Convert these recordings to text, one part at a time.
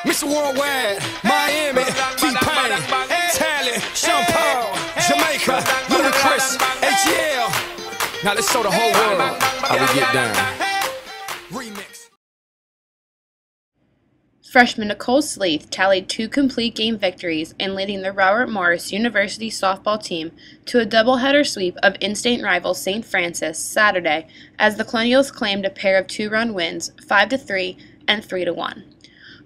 Mr. Worldwide, Miami, T-Pain, Tally, Sean Paul, Jamaica, Ludacris, ATL. Now let's show the whole world how we get down. Remix. Freshman Nicole Sleeth tallied 2 complete game victories in leading the Robert Morris University softball team to a doubleheader sweep of in-state rival St. Francis Saturday as the Colonials claimed a pair of 2-run wins, 5-3 and 3-1.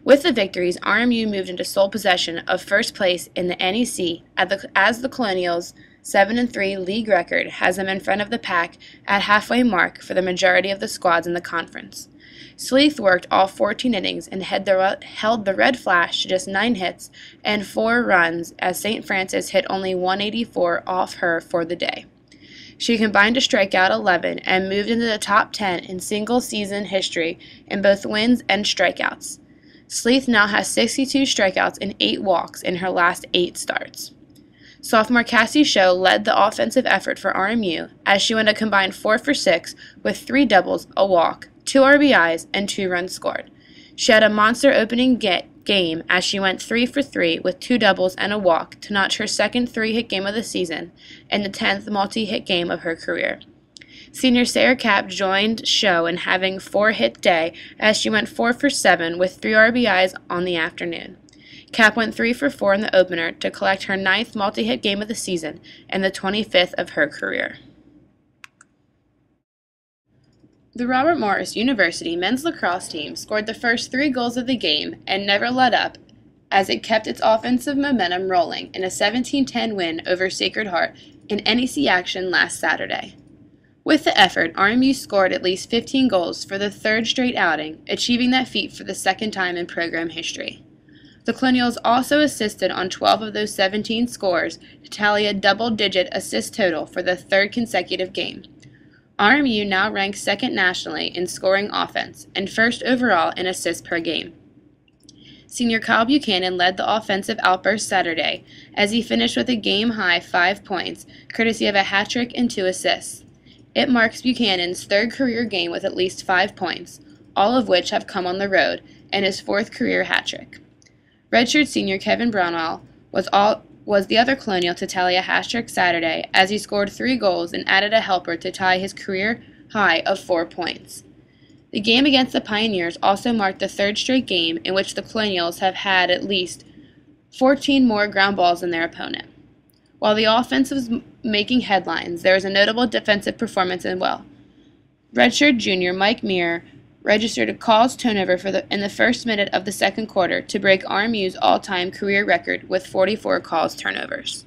With the victories, RMU moved into sole possession of first place in the NEC as the Colonials' 7-3 league record has them in front of the pack at halfway mark for the majority of the squads in the conference. Sleeth worked all 14 innings and held the Red Flash to just 9 hits and 4 runs as St. Francis hit only 184 off her for the day. She combined to strike out 11 and moved into the top 10 in single-season history in both wins and strikeouts. Sleeth now has 62 strikeouts and 8 walks in her last 8 starts. Sophomore Cassie Show led the offensive effort for RMU as she went a combined 4 for 6 with 3 doubles, a walk, 2 RBIs, and 2 runs scored. She had a monster opening game as she went 3 for 3 with 2 doubles and a walk to notch her second 3-hit game of the season and the 10th multi-hit game of her career. Senior Sarah Kapp joined Show in having a 4-hit day as she went 4 for 7 with 3 RBIs on the afternoon. Kapp went 3 for 4 in the opener to collect her 9th multi-hit game of the season and the 25th of her career. The Robert Morris University men's lacrosse team scored the first 3 goals of the game and never let up as it kept its offensive momentum rolling in a 17-10 win over Sacred Heart in NEC action last Saturday. With the effort, RMU scored at least 15 goals for the 3rd straight outing, achieving that feat for the 2nd time in program history. The Colonials also assisted on 12 of those 17 scores to tally a double-digit assist total for the 3rd consecutive game. RMU now ranks 2nd nationally in scoring offense and 1st overall in assists per game. Senior Kyle Buchanan led the offensive outburst Saturday as he finished with a game-high 5 points, courtesy of a hat trick and 2 assists. It marks Buchanan's 3rd career game with at least 5 points, all of which have come on the road, and his 4th career hat trick. Redshirt senior Kevin Brownell was the other Colonial to tally a hat trick Saturday as he scored 3 goals and added a helper to tie his career high of 4 points. The game against the Pioneers also marked the 3rd straight game in which the Colonials have had at least 14 more ground balls than their opponent. While the offense was making headlines, there was a notable defensive performance as well. Redshirt junior Mike Meir registered a calls turnover in the first minute of the 2nd quarter to break RMU's all-time career record with 44 calls turnovers.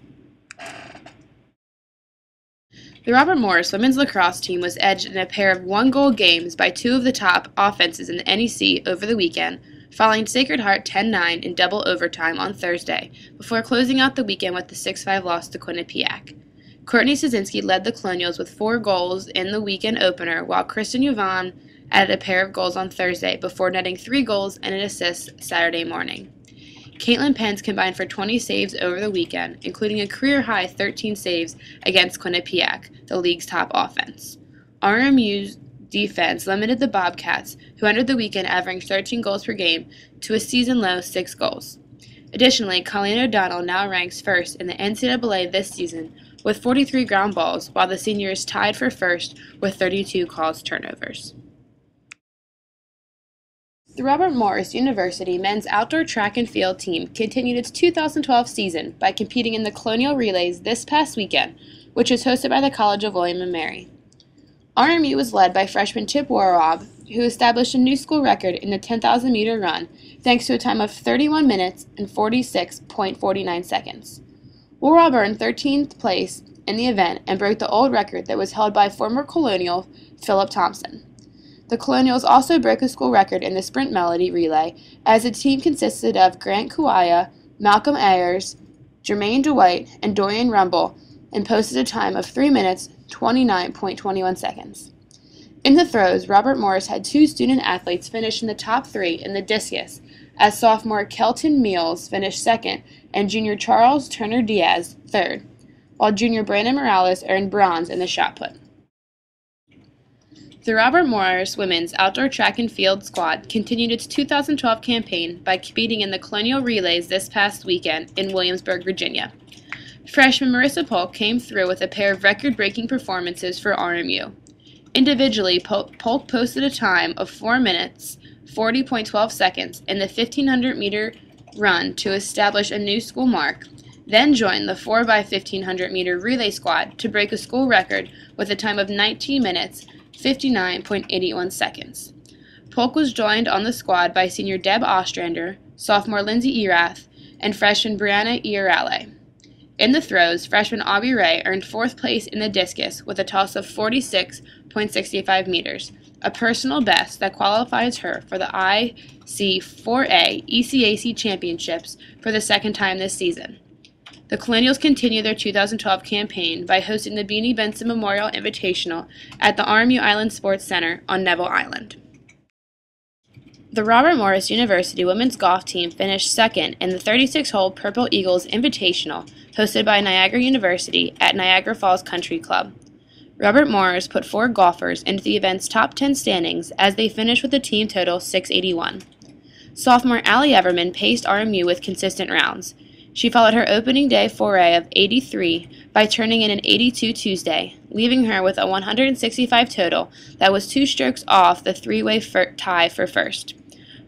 The Robert Morris women's lacrosse team was edged in a pair of 1-goal games by 2 of the top offenses in the NEC over the weekend, following Sacred Heart 10-9 in double overtime on Thursday, before closing out the weekend with the 6-5 loss to Quinnipiac. Courtney Sosinski led the Colonials with 4 goals in the weekend opener, while Kristen Yvonne added a pair of goals on Thursday before netting 3 goals and an assist Saturday morning. Caitlin Pence combined for 20 saves over the weekend, including a career-high 13 saves against Quinnipiac, the league's top offense. RMU's defense limited the Bobcats, who entered the weekend averaging 13 goals per game, to a season-low 6 goals. Additionally, Colleen O'Donnell now ranks 1st in the NCAA this season with 43 ground balls, while the senior is tied for 1st with 32 calls turnovers. The Robert Morris University men's outdoor track and field team continued its 2012 season by competing in the Colonial Relays this past weekend, which was hosted by the College of William & Mary. RMU was led by freshman Chip Warrob, who established a new school record in the 10,000-meter run thanks to a time of 31 minutes and 46.49 seconds. Warrob earned 13th place in the event and broke the old record that was held by former Colonial Philip Thompson. The Colonials also broke a school record in the sprint melody relay, as the team consisted of Grant Kuaya, Malcolm Ayers, Jermaine Dwight, and Dorian Rumble, and posted a time of 3 minutes, 29.21 seconds. In the throws, Robert Morris had 2 student athletes finish in the top 3 in the discus, as sophomore Kelton Meals finished 2nd and junior Charles Turner Diaz 3rd, while junior Brandon Morales earned bronze in the shot put. The Robert Morris women's outdoor track and field squad continued its 2012 campaign by competing in the Colonial Relays this past weekend in Williamsburg, Virginia. Freshman Marissa Polk came through with a pair of record-breaking performances for RMU. Individually, Polk posted a time of 4 minutes, 40.12 seconds in the 1,500-meter run to establish a new school mark, then joined the 4x1,500-meter relay squad to break a school record with a time of 19 minutes, 59.81 seconds. Polk was joined on the squad by senior Deb Ostrander, sophomore Lindsay Erath, and freshman Brianna Iarale. In the throws, freshman Aubrey Ray earned 4th place in the discus with a toss of 46.65 meters, a personal best that qualifies her for the IC4A ECAC Championships for the second time this season. The Colonials continue their 2012 campaign by hosting the Beanie Benson Memorial Invitational at the RMU Island Sports Center on Neville Island. The Robert Morris University women's golf team finished second in the 36-hole Purple Eagles Invitational hosted by Niagara University at Niagara Falls Country Club. Robert Morris put 4 golfers into the event's top 10 standings as they finished with a team total 681. Sophomore Allie Everman paced RMU with consistent rounds. She followed her opening day foray of 83 by turning in an 82 Tuesday, leaving her with a 165 total that was 2 strokes off the 3-way tie for first.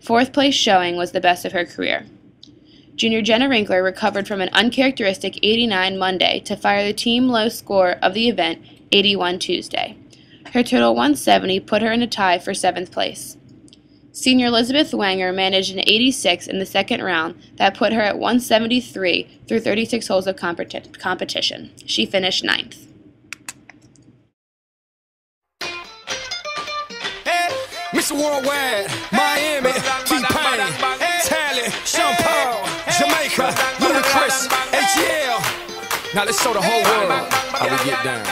4th place showing was the best of her career. Junior Jenna Rinkler recovered from an uncharacteristic 89 Monday to fire the team low score of the event 81 Tuesday. Her total 170 put her in a tie for 7th place. Senior Elizabeth Wanger managed an 86 in the second round that put her at 173 through 36 holes of competition. She finished 9th. Mr. Worldwide, Miami, T-Pain, Tally, Sean Paul, Jamaica, Ludacris, ATL. Now let's show the whole world how we get down.